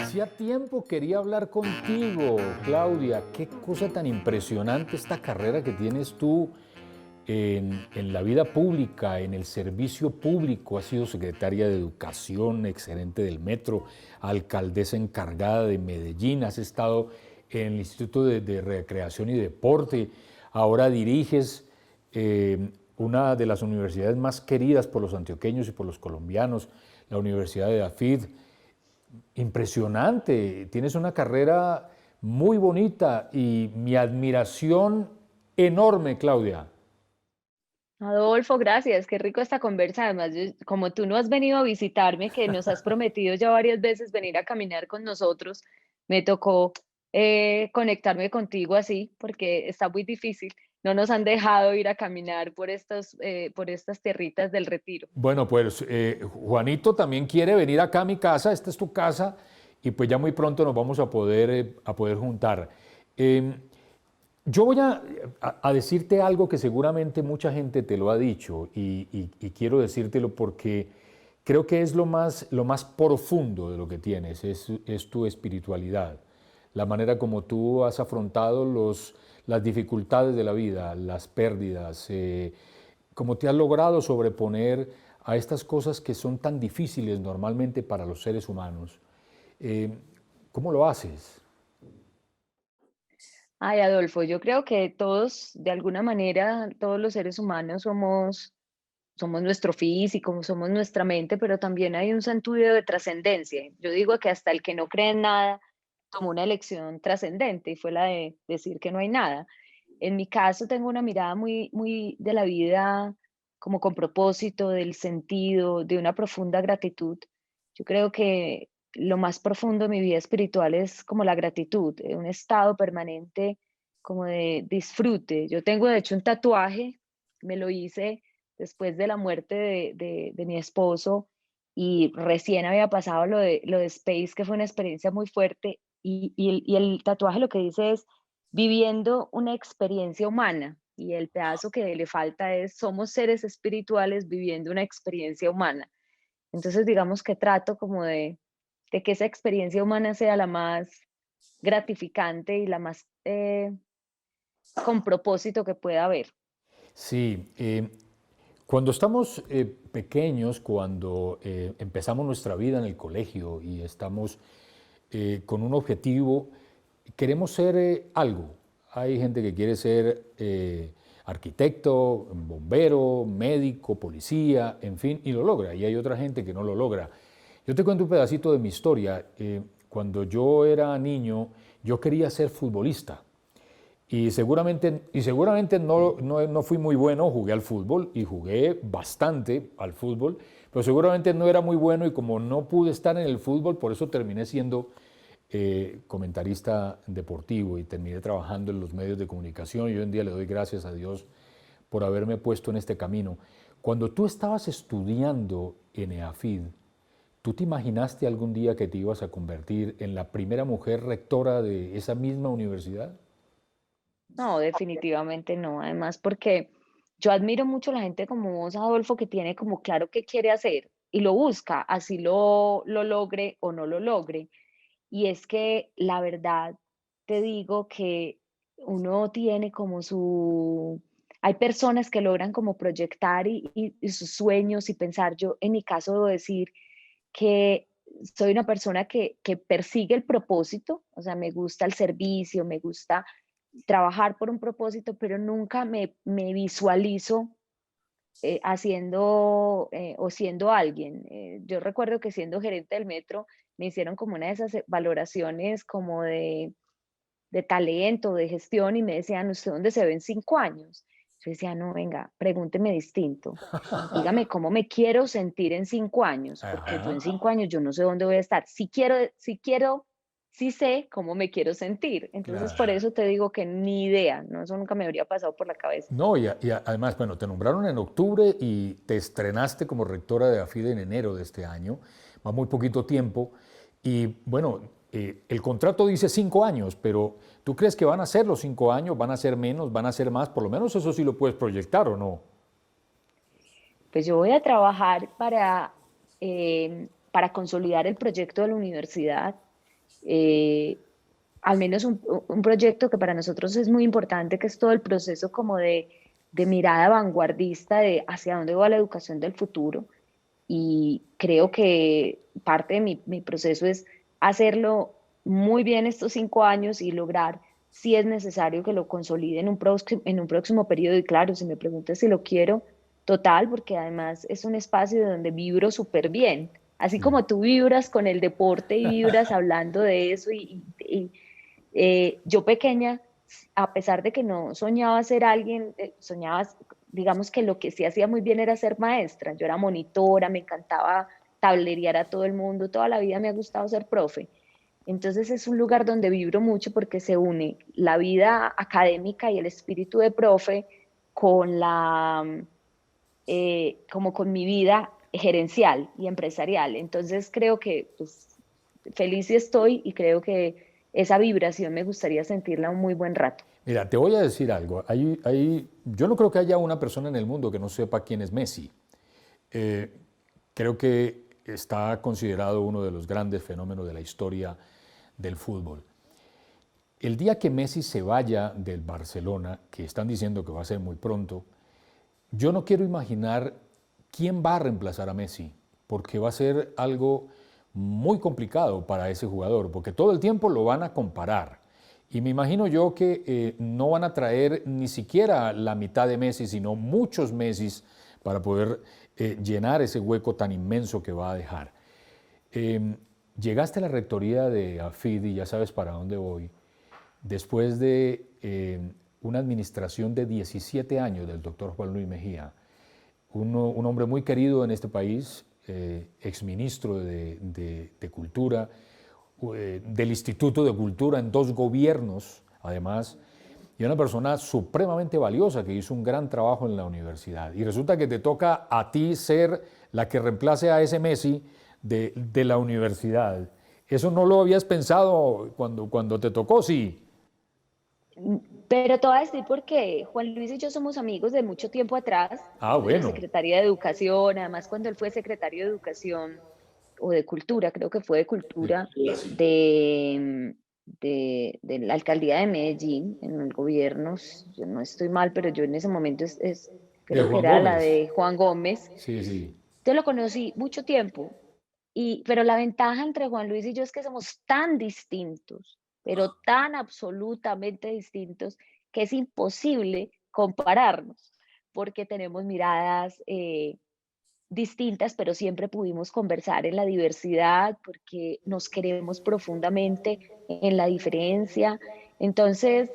Hacía tiempo quería hablar contigo, Claudia. Qué cosa tan impresionante esta carrera que tienes tú en la vida pública, en el servicio público. Has sido secretaria de Educación, exgerente del Metro, alcaldesa encargada de Medellín, has estado en el Instituto de Recreación y Deporte, ahora diriges una de las universidades más queridas por los antioqueños y por los colombianos, la Universidad de Dafid. Impresionante, tienes una carrera muy bonita y mi admiración enorme, Claudia. Adolfo, gracias. Qué rico esta conversa. Además, como tú no has venido a visitarme, que nos has prometido ya varias veces venir a caminar con nosotros, me tocó conectarme contigo así, porque está muy difícil. No nos han dejado ir a caminar por estas tierritas del Retiro. Bueno, pues Juanito también quiere venir acá a mi casa, esta es tu casa, y pues ya muy pronto nos vamos a poder juntar. Em, yo voy a decirte algo que seguramente mucha gente te lo ha dicho y quiero decírtelo porque creo que es lo más profundo de lo que tienes, es tu espiritualidad, la manera como tú has afrontado las dificultades de la vida, las pérdidas, cómo te has logrado sobreponer a estas cosas que son tan difíciles normalmente para los seres humanos. Eh, ¿Cómo lo haces? Ay, Adolfo, yo creo que todos, de alguna manera, todos los seres humanos somos nuestro físico, somos nuestra mente, pero también hay un sentido de trascendencia. Yo digo que hasta el que no cree en nada tomó una elección trascendente y fue la de decir que no hay nada. En mi caso tengo una mirada muy de la vida como con propósito, del sentido, de una profunda gratitud. Yo creo que lo más profundo de mi vida espiritual es como la gratitud, un estado permanente como de disfrute. Yo tengo de hecho un tatuaje, me lo hice después de la muerte de mi esposo y recién había pasado lo de Space, que fue una experiencia muy fuerte, y el tatuaje lo que dice es viviendo una experiencia humana, y el pedazo que le falta es somos seres espirituales viviendo una experiencia humana. Entonces, digamos que trato como de que esa experiencia humana sea la más gratificante y la más con propósito que pueda haber. Sí, cuando estamos pequeños, cuando empezamos nuestra vida en el colegio y estamos con un objetivo, queremos ser algo. Hay gente que quiere ser arquitecto, bombero, médico, policía, en fin, y lo logra. Y hay otra gente que no lo logra. Yo te cuento un pedacito de mi historia. Cuando yo era niño, yo quería ser futbolista. Y seguramente no fui muy bueno, jugué al fútbol y jugué bastante al fútbol, pero seguramente no era muy bueno y como no pude estar en el fútbol, por eso terminé siendo comentarista deportivo y terminé trabajando en los medios de comunicación y hoy en día le doy gracias a Dios por haberme puesto en este camino. Cuando tú estabas estudiando en EAFID, ¿tú te imaginaste algún día que te ibas a convertir en la primera mujer rectora de esa misma universidad? No, definitivamente no. Además, porque yo admiro mucho a la gente como vos, Adolfo, que tiene como claro qué quiere hacer y lo busca, así lo logre o no lo logre. Y es que la verdad, te digo que uno tiene como hay personas que logran como proyectar y sus sueños y pensar. Yo, en mi caso, debo decir que soy una persona que persigue el propósito, o sea, me gusta el servicio, me gusta trabajar por un propósito, pero nunca me visualizo haciendo o siendo alguien. Yo recuerdo que siendo gerente del metro me hicieron como una de esas valoraciones como de talento, de gestión, y me decían, ¿usted dónde se ve en 5 años? Yo decía, no, venga, pregúnteme distinto. Dígame cómo me quiero sentir en 5 años, porque yo en Ajá. 5 años yo no sé dónde voy a estar. Si quiero, sí sé cómo me quiero sentir. Entonces, por Claro. eso te digo que ni idea, no, eso nunca me habría pasado por la cabeza. No, además, bueno, te nombraron en octubre y te estrenaste como rectora de AFIDE en enero de este año, va muy poquito tiempo. Y bueno, el contrato dice 5 años, pero ¿tú crees que van a ser los 5 años? ¿Van a ser menos? ¿Van a ser más? Por lo menos eso sí lo puedes proyectar, ¿o no? Pues yo voy a trabajar para consolidar el proyecto de la universidad. eh, al menos un proyecto que para nosotros es muy importante, que es todo el proceso como de mirada vanguardista de hacia dónde va la educación del futuro. Y creo que parte de mi proceso es hacerlo muy bien estos 5 años y lograr, si es necesario, que lo consolide en un próximo periodo. Y claro, si me preguntas si lo quiero, total, porque además es un espacio donde vibro súper bien. Así Sí. como tú vibras con el deporte y vibras hablando de eso yo pequeña, a pesar de que no soñaba ser alguien, soñaba, digamos que lo que sí hacía muy bien era ser maestra. Yo era monitora, me encantaba tablerear a todo el mundo, toda la vida me ha gustado ser profe. Entonces es un lugar donde vibro mucho porque se une la vida académica y el espíritu de profe con como con mi vida gerencial y empresarial. Entonces creo que pues, feliz sí estoy y creo que esa vibración me gustaría sentirla un muy buen rato. Mira, te voy a decir algo. Yo no creo que haya una persona en el mundo que no sepa quién es Messi. Eh, Creo que está considerado uno de los grandes fenómenos de la historia del fútbol. El día que Messi se vaya del Barcelona, que están diciendo que va a ser muy pronto, yo no quiero imaginar quién va a reemplazar a Messi, porque va a ser algo muy complicado para ese jugador, porque todo el tiempo lo van a comparar. Y me imagino yo que no van a traer ni siquiera la mitad de Messi, sino muchos Messis para poder llenar ese hueco tan inmenso que va a dejar. Eh, Llegaste a la rectoría de AFID y ya sabes para dónde voy, después de una administración de 17 años del doctor Juan Luis Mejía, un hombre muy querido en este país, exministro de Cultura, del Instituto de Cultura en 2 gobiernos, además, y una persona supremamente valiosa que hizo un gran trabajo en la universidad. Y resulta que te toca a ti ser la que reemplace a ese Messi de la universidad. ¿Eso no lo habías pensado cuando te tocó? Sí. Pero te voy a decir porque Juan Luis y yo somos amigos de mucho tiempo atrás. Ah, Yo era bueno. secretaria de Educación, además cuando él fue secretario de Educación o de Cultura, creo que fue de De Cultura cultura, sí. de la alcaldía de Medellín, en el gobierno, yo no estoy mal, pero yo en ese momento De creo que Juan era la Gómez. de Juan Gómez. Sí, sí. Yo lo conocí mucho tiempo, pero la ventaja entre Juan Luis y yo es que somos tan distintos, pero tan absolutamente distintos, que es imposible compararnos, porque tenemos miradas distintas, pero siempre pudimos conversar en la diversidad, porque nos queremos profundamente en la diferencia. Entonces,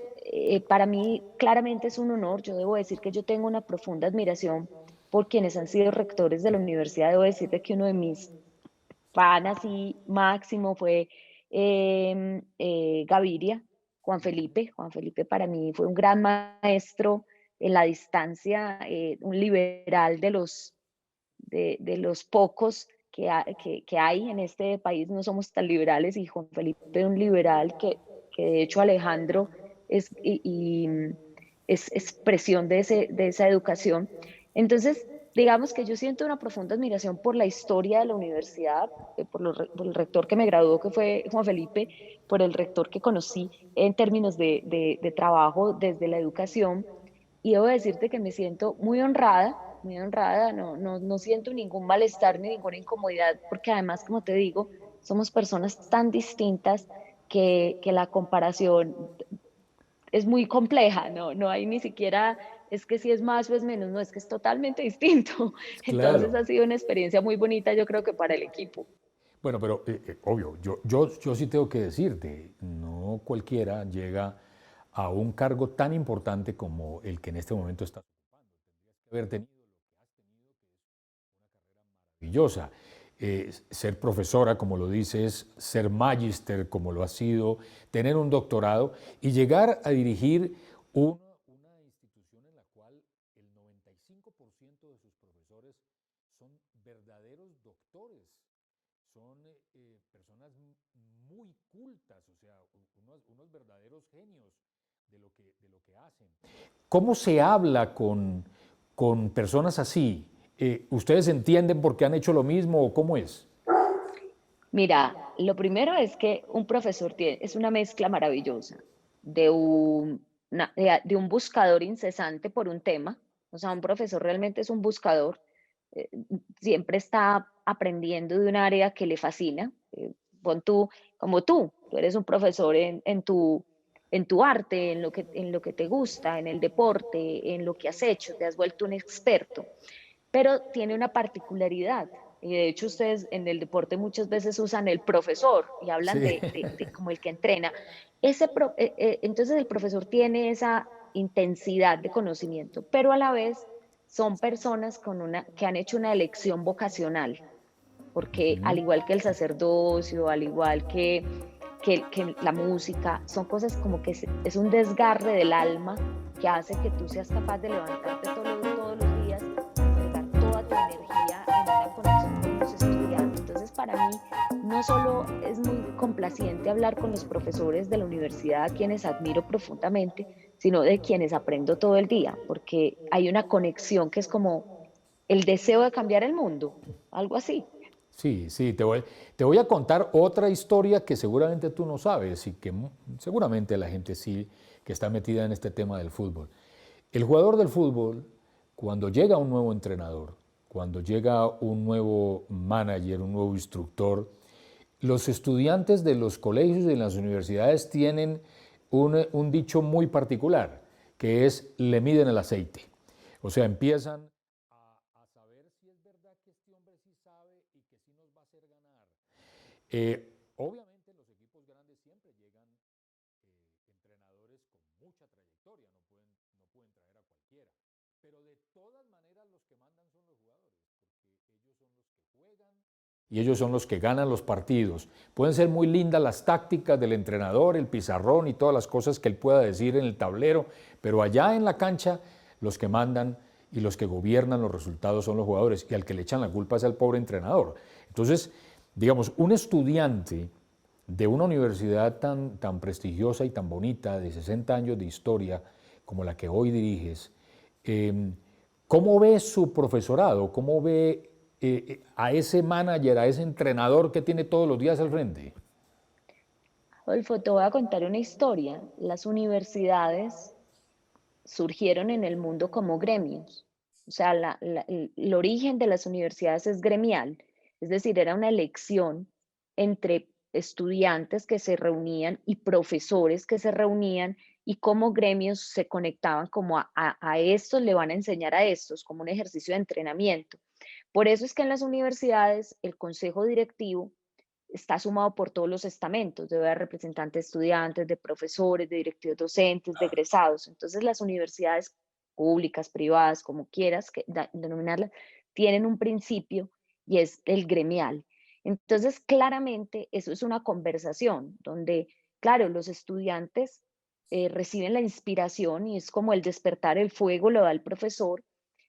para mí claramente es un honor. Yo debo decir que yo tengo una profunda admiración por quienes han sido rectores de la universidad. Debo decirte que uno de mis fan así máximo fue Gaviria, Juan Felipe. Juan Felipe para mí fue un gran maestro en la distancia, un liberal de los pocos que hay en este país. No somos tan liberales y Juan Felipe un liberal que de hecho Alejandro es, es expresión de esa educación. Entonces, digamos que yo siento una profunda admiración por la historia de la universidad, por el rector que me graduó, que fue Juan Felipe, por el rector que conocí en términos de trabajo desde la educación. Y debo decirte que me siento muy honrada, no siento ningún malestar ni ninguna incomodidad, porque además, como te digo, somos personas tan distintas que la comparación es muy compleja, no hay ni siquiera, es que si es más o es menos, no, es que es totalmente distinto. Entonces Claro. ha sido una experiencia muy bonita, yo creo que para el equipo. Bueno, pero obvio, yo sí tengo que decirte, no cualquiera llega a un cargo tan importante como el que en este momento estás ocupando. Tendrías que haber tenido lo que has tenido, que es maravillosa. Ser profesora, como lo dices, ser magíster, como lo has sido, tener un doctorado y llegar a dirigir una institución en la cual el 95% de sus profesores son verdaderos doctores, son personas muy cultas, o sea, unos verdaderos genios de lo que hacen. ¿Cómo se habla con personas así? ¿Ustedes entienden por qué han hecho lo mismo o cómo es? Mira, lo primero es que un profesor es una mezcla maravillosa de de un buscador incesante por un tema. O sea, un profesor realmente es un buscador, eh, siempre está aprendiendo de un área que le fascina. Pon tú, como tú eres un profesor en tu arte, en lo que te gusta, en el deporte, en lo que has hecho, te has vuelto un experto, pero tiene una particularidad. Y de hecho ustedes en el deporte muchas veces usan el profesor y hablan Sí, de como el que entrena. Entonces el profesor tiene esa intensidad de conocimiento, pero a la vez son personas que han hecho una elección vocacional, porque al igual que el sacerdocio, al igual que la música, son cosas como que es un desgarre del alma que hace que tú seas capaz de levantarte todos los días y entregar toda tu energía en una conexión con los estudiantes. Entonces, para mí, no solo es muy complaciente hablar con los profesores de la universidad, a quienes admiro profundamente, sino de quienes aprendo todo el día, porque hay una conexión que es como el deseo de cambiar el mundo, algo así. sí, sí, te voy a contar otra historia que seguramente tú no sabes y que seguramente la gente sí que está metida en este tema del fútbol. El jugador del fútbol, cuando llega un nuevo entrenador, cuando llega un nuevo manager, un nuevo instructor, los estudiantes de los colegios y de las universidades tienen un dicho muy particular, que es le miden el aceite. O sea, empiezan a saber si es verdad que este hombre sí sabe y que sí nos va a hacer ganar. Obviamente en los equipos grandes siempre llegan entrenadores con mucha trayectoria, no pueden traer a cualquiera. Pero de todas maneras los que mandan son los jugadores, porque ellos son los que juegan y ellos son los que ganan los partidos. Pueden ser muy lindas las tácticas del entrenador, el pizarrón y todas las cosas que él pueda decir en el tablero, pero allá en la cancha los que mandan y los que gobiernan los resultados son los jugadores y al que le echan la culpa es al pobre entrenador. Entonces, digamos, un estudiante de una universidad tan prestigiosa y tan bonita, de 60 años de historia, como la que hoy diriges, eh, ¿cómo ve su profesorado? ¿Cómo ve a ese manager, a ese entrenador que tiene todos los días al frente? Adolfo, te voy a contar una historia. Las universidades surgieron en el mundo como gremios. O sea, el origen de las universidades es gremial, es decir, era una elección entre estudiantes que se reunían y profesores que se reunían y como gremios se conectaban como a estos le van a enseñar a estos, como un ejercicio de entrenamiento. Por eso es que en las universidades el consejo directivo está sumado por todos los estamentos, debe haber representantes de estudiantes, de profesores, de directivos docentes, de egresados. Entonces, las universidades públicas, privadas, como quieras denominarlas, tienen un principio y es el gremial. Entonces, claramente, eso es una conversación donde, claro, los estudiantes reciben la inspiración y es como el despertar el fuego, lo da el profesor,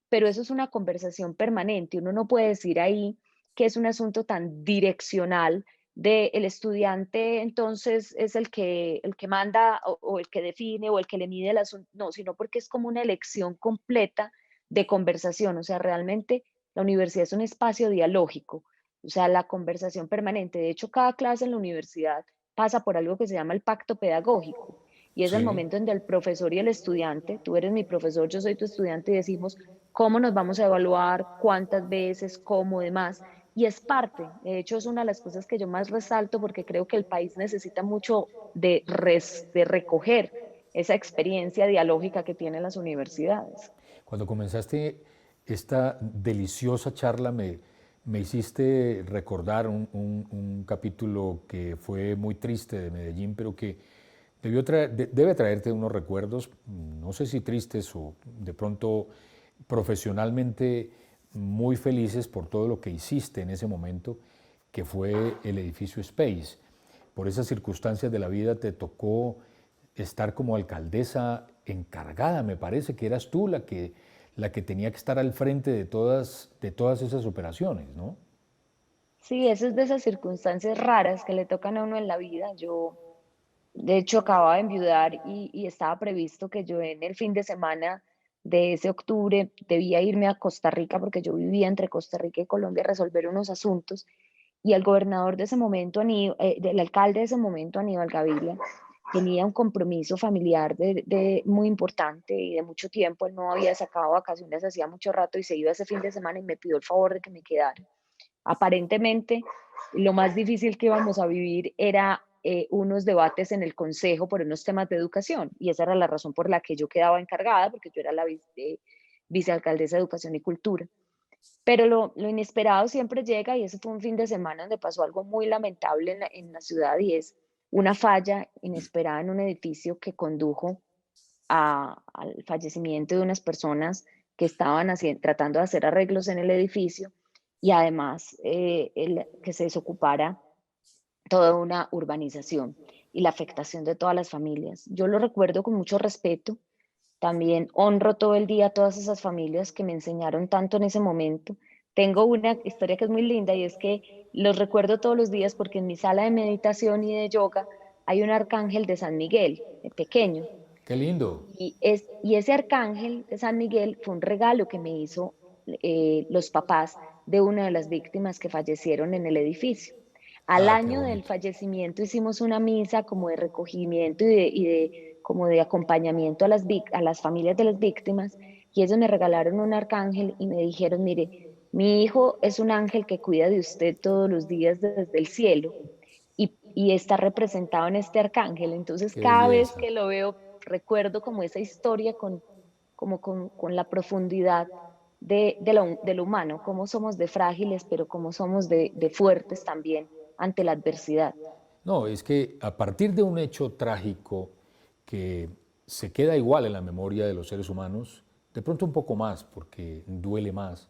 pero eso es una conversación permanente. Uno no puede decir ahí que es un asunto tan direccional de el estudiante entonces es el que manda o el que define o el que le mide el asunto, no, sino porque es como una elección completa de conversación, o sea, realmente la universidad es un espacio dialógico, o sea, la conversación permanente. De hecho, cada clase en la universidad pasa por algo que se llama el pacto pedagógico y es el Sí. momento en el profesor y el estudiante, tú eres mi profesor, yo soy tu estudiante y decimos cómo nos vamos a evaluar, cuántas veces, cómo, demás. Y es parte, de hecho es una de las cosas que yo más resalto porque creo que el país necesita mucho de recoger esa experiencia dialógica que tienen las universidades. Cuando comenzaste esta deliciosa charla me hiciste recordar un capítulo que fue muy triste de Medellín, pero que debe traerte unos recuerdos, no sé si tristes o de pronto profesionalmente muy felices por todo lo que hiciste en ese momento, que fue el edificio Space. Por esas circunstancias de la vida te tocó estar como alcaldesa encargada, me parece que eras tú la que tenía que estar al frente de todas esas operaciones, ¿no? Sí, eso es de esas circunstancias raras que le tocan a uno en la vida. Yo, de hecho, acababa de enviudar y estaba previsto que yo en el fin de semana de ese octubre debía irme a Costa Rica porque yo vivía entre Costa Rica y Colombia a resolver unos asuntos. y el gobernador de ese momento, del alcalde de ese momento, Aníbal Gaviria, tenía un compromiso familiar muy importante y de mucho tiempo. Él no había sacado vacaciones hacía mucho rato y se iba ese fin de semana y me pidió el favor de que me quedara. Aparentemente, lo más difícil que íbamos a vivir era unos debates en el consejo por unos temas de educación, y esa era la razón por la que yo quedaba encargada, porque yo era la vicealcaldesa de Educación y Cultura. Pero lo inesperado siempre llega, y ese fue un fin de semana donde pasó algo muy lamentable en la ciudad, y es una falla inesperada en un edificio que condujo al fallecimiento de unas personas que estaban tratando de hacer arreglos en el edificio, y además que se desocupara toda una urbanización y la afectación de todas las familias. Yo lo recuerdo con mucho respeto. También honro todo el día a todas esas familias que me enseñaron tanto en ese momento. Tengo una historia que es muy linda, y es que los recuerdo todos los días porque en mi sala de meditación y de yoga hay un arcángel de San Miguel, pequeño, Qué lindo. y ese arcángel de San Miguel fue un regalo que me hizo los papás de una de las víctimas que fallecieron en el edificio. Al Ah, qué año del bonito. fallecimiento hicimos una misa como de recogimiento como de acompañamiento a las familias de las víctimas, y ellos me regalaron un arcángel y me dijeron: mire, mi hijo es un ángel que cuida de usted todos los días desde el cielo, y está representado en este arcángel. Entonces, Qué cada vez belleza. que lo veo, recuerdo como esa historia con la profundidad de lo humano, cómo somos de frágiles, pero cómo somos de fuertes también ante la adversidad. No, es que a partir de un hecho trágico que se queda igual en la memoria de los seres humanos, de pronto un poco más, porque duele más,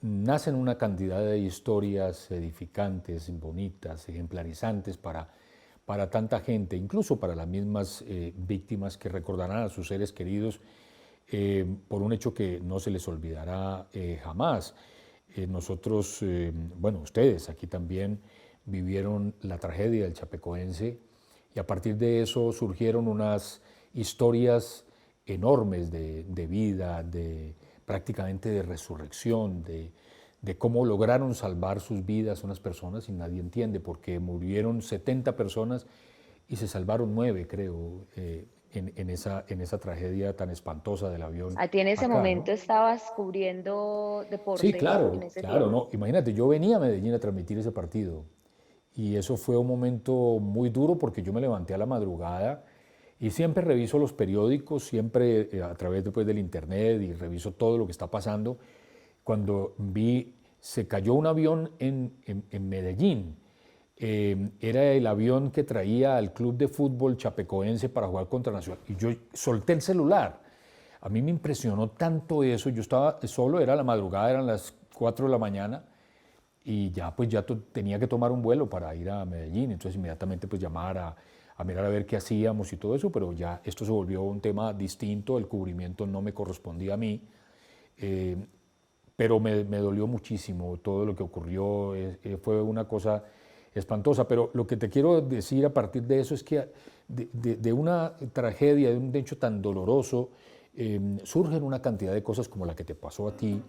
nacen una cantidad de historias edificantes, bonitas, ejemplarizantes para tanta gente, incluso para las mismas víctimas que recordarán a sus seres queridos por un hecho que no se les olvidará jamás. Nosotros, bueno, ustedes aquí también vivieron la tragedia del Chapecoense, y a partir de eso surgieron unas historias enormes de vida, prácticamente de resurrección, de cómo lograron salvar sus vidas unas personas, y nadie entiende, porque murieron 70 personas y se salvaron 9, creo, en esa tragedia tan espantosa del avión A ti en ese acá, ¿no? momento estabas cubriendo Sí, deporte en claro, ese claro, tiempo. no. Imagínate, yo venía a Medellín a transmitir ese partido, y eso fue un momento muy duro porque yo me levanté a la madrugada y siempre reviso los periódicos, siempre a través después del internet, y reviso todo lo que está pasando. Cuando vi, se cayó un avión en Medellín. Era el avión que traía al club de fútbol chapecoense para jugar contra Nacional. Y yo solté el celular. A mí me impresionó tanto eso. Yo estaba solo, era la madrugada, eran las 4 de la mañana, y ya pues ya tenía que tomar un vuelo para ir a Medellín. Entonces inmediatamente pues llamar a mirar a ver qué hacíamos y todo eso, pero ya esto se volvió un tema distinto, el cubrimiento no me correspondía a mí. Eh, pero me dolió muchísimo todo lo que ocurrió, fue una cosa espantosa. Pero lo que te quiero decir a partir de eso es que de una tragedia, de un hecho tan doloroso, surgen una cantidad de cosas como la que te pasó a ti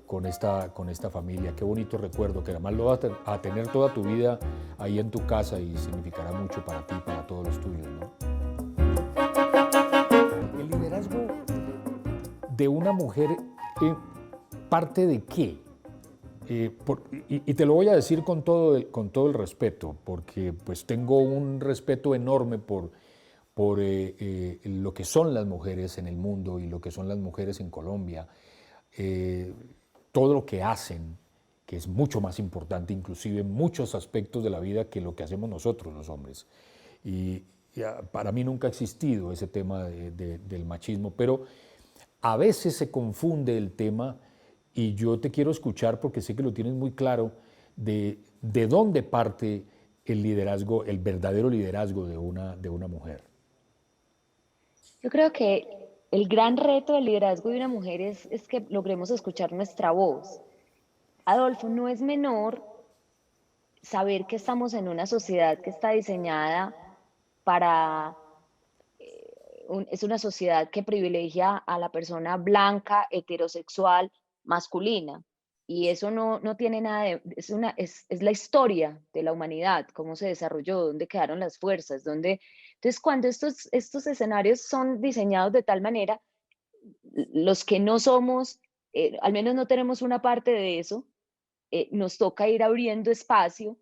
con esta familia. Qué bonito recuerdo, que además lo vas a tener toda tu vida ahí en tu casa, y significará mucho para ti y para todos los tuyos, ¿no? El liderazgo de una mujer parte de qué. Y te lo voy a decir con todo el respeto, porque pues tengo un respeto enorme por lo que son las mujeres en el mundo y lo que son las mujeres en Colombia. Eh, Todo lo que hacen, que es mucho más importante, inclusive en muchos aspectos de la vida, que lo que hacemos nosotros los hombres. Y para mí nunca ha existido ese tema del machismo, pero a veces se confunde el tema, y yo te quiero escuchar porque sé que lo tienes muy claro, de dónde parte el liderazgo, el verdadero liderazgo de una mujer. Yo creo que el gran reto del liderazgo de una mujer es que logremos escuchar nuestra voz. Adolfo, no es menor saber que estamos en una sociedad que está diseñada para, es una sociedad que privilegia a la persona blanca, heterosexual, masculina. y eso no tiene nada de, es la historia de la humanidad, cómo se desarrolló, dónde quedaron las fuerzas, dónde. Entonces, cuando estos escenarios son diseñados de tal manera, los que no somos, al menos no tenemos una parte de eso, nos toca ir abriendo espacio,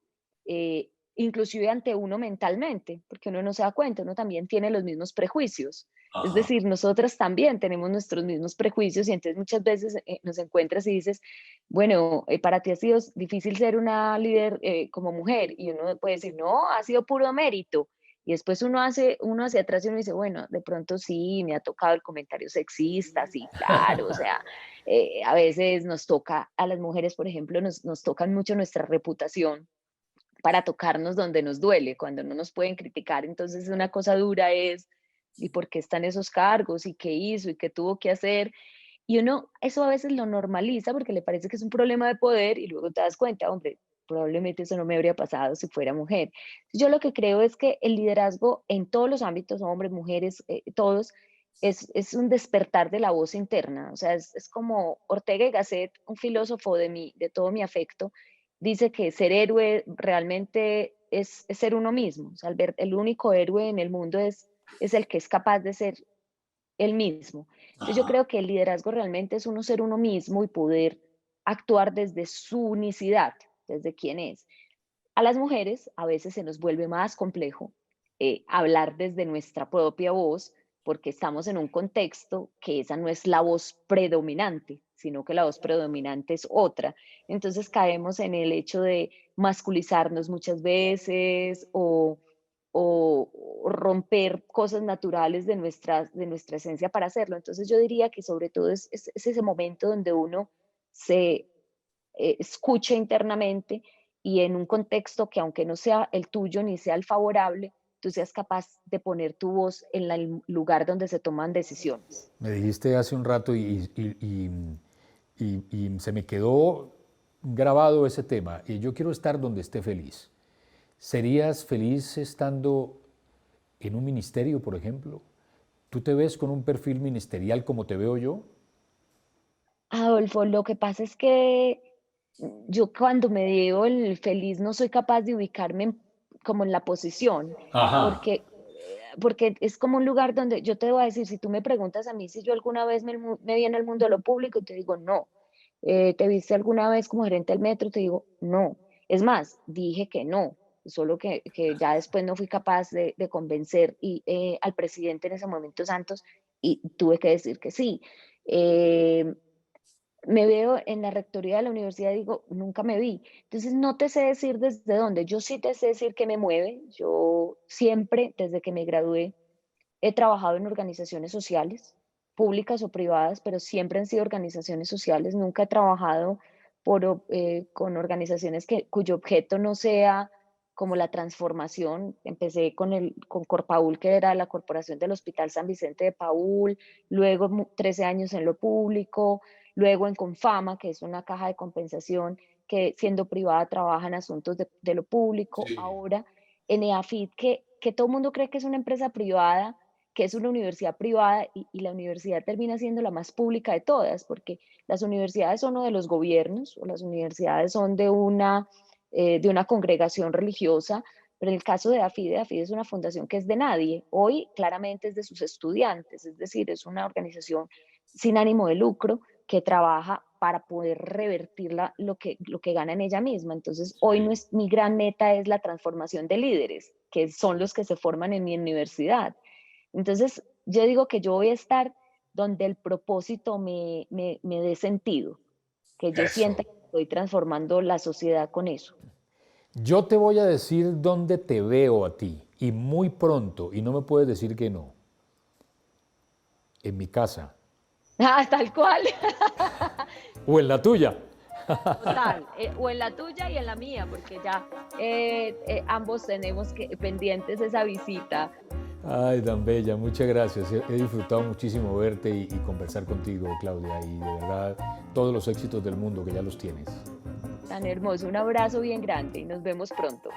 inclusive ante uno mentalmente, porque uno no se da cuenta, uno también tiene los mismos prejuicios. Es Ajá. decir, nosotras también tenemos nuestros mismos prejuicios y entonces muchas veces nos encuentras y dices, bueno, para ti ha sido difícil ser una líder como mujer y uno puede decir, no, ha sido puro mérito. Y después uno hacia atrás y uno dice, bueno, de pronto sí, me ha tocado el comentario sexista, sí, claro, o sea, a veces nos toca, a las mujeres, por ejemplo, nos tocan mucho nuestra reputación para tocarnos donde nos duele, cuando no nos pueden criticar. Entonces, una cosa dura es, ¿y por qué están esos cargos? ¿Y qué hizo? ¿Y qué tuvo que hacer? Y uno eso a veces lo normaliza porque le parece que es un problema de poder y luego te das cuenta, hombre, probablemente eso no me habría pasado si fuera mujer. Yo lo que creo es que el liderazgo en todos los ámbitos, hombres, mujeres, todos, es un despertar de la voz interna. O sea, es como Ortega y Gasset, un filósofo de todo mi afecto, dice que ser héroe realmente es ser uno mismo. O sea, el único héroe en el mundo es el que es capaz de ser él mismo. Entonces yo Ajá. creo que el liderazgo realmente es uno ser uno mismo y poder actuar desde su unicidad, desde quién es. A las mujeres a veces se nos vuelve más complejo hablar desde nuestra propia voz porque estamos en un contexto que esa no es la voz predominante, sino que la voz predominante es otra. Entonces caemos en el hecho de masculizarnos muchas veces o romper cosas naturales de nuestra esencia para hacerlo. Entonces yo diría que sobre todo es ese momento donde uno se escucha internamente y en un contexto que aunque no sea el tuyo ni sea el favorable, tú seas capaz de poner tu voz en el lugar donde se toman decisiones. Me dijiste hace un rato y se me quedó grabado ese tema. Y yo quiero estar donde esté feliz. ¿Serías feliz estando en un ministerio, por ejemplo? ¿Tú te ves con un perfil ministerial como te veo yo? Adolfo, lo que pasa es que yo cuando me digo el feliz no soy capaz de ubicarme como en la posición, Ajá. porque es como un lugar donde yo te voy a decir, si tú me preguntas a mí si yo alguna vez me vi en el mundo de lo público, te digo no. ¿Te viste alguna vez como gerente del metro? Te digo no. Es más, dije que no, solo que ya después no fui capaz de convencer al presidente en ese momento, Santos, y tuve que decir que sí. Eh, Me veo en la rectoría de la universidad, digo, nunca me vi. Entonces, no te sé decir desde dónde. Yo sí te sé decir qué me mueve. Yo siempre, desde que me gradué, he trabajado en organizaciones sociales, públicas o privadas, pero siempre han sido organizaciones sociales. Nunca he trabajado con organizaciones cuyo objeto no sea como la transformación. Empecé con Corpaul, que era la corporación del Hospital San Vicente de Paúl, luego 13 años en lo público, luego en Confama, que es una caja de compensación que siendo privada trabaja en asuntos de lo público, Sí. ahora en EAFIT, que todo el mundo cree que es una empresa privada, que es una universidad privada y la universidad termina siendo la más pública de todas, porque las universidades son o de los gobiernos o las universidades son de una congregación religiosa, pero en el caso de AFIDE es una fundación que es de nadie. Hoy claramente es de sus estudiantes, es decir, es una organización sin ánimo de lucro que trabaja para poder revertir lo que gana en ella misma. Entonces, hoy no Sí. es, mi gran meta es la transformación de líderes, que son los que se forman en mi universidad. Entonces, yo digo que yo voy a estar donde el propósito me dé sentido, que yo sienta Eso. que estoy transformando la sociedad con eso. Yo te voy a decir dónde te veo a ti, y muy pronto, y no me puedes decir que no, en mi casa Ah, tal cual. o en la tuya. Total, o en la tuya y en la mía, porque ya ambos tenemos pendientes esa visita. Ay, tan bella, muchas gracias. He disfrutado muchísimo verte y conversar contigo, Claudia, y de verdad todos los éxitos del mundo que ya los tienes. Tan hermoso, un abrazo bien grande y nos vemos pronto.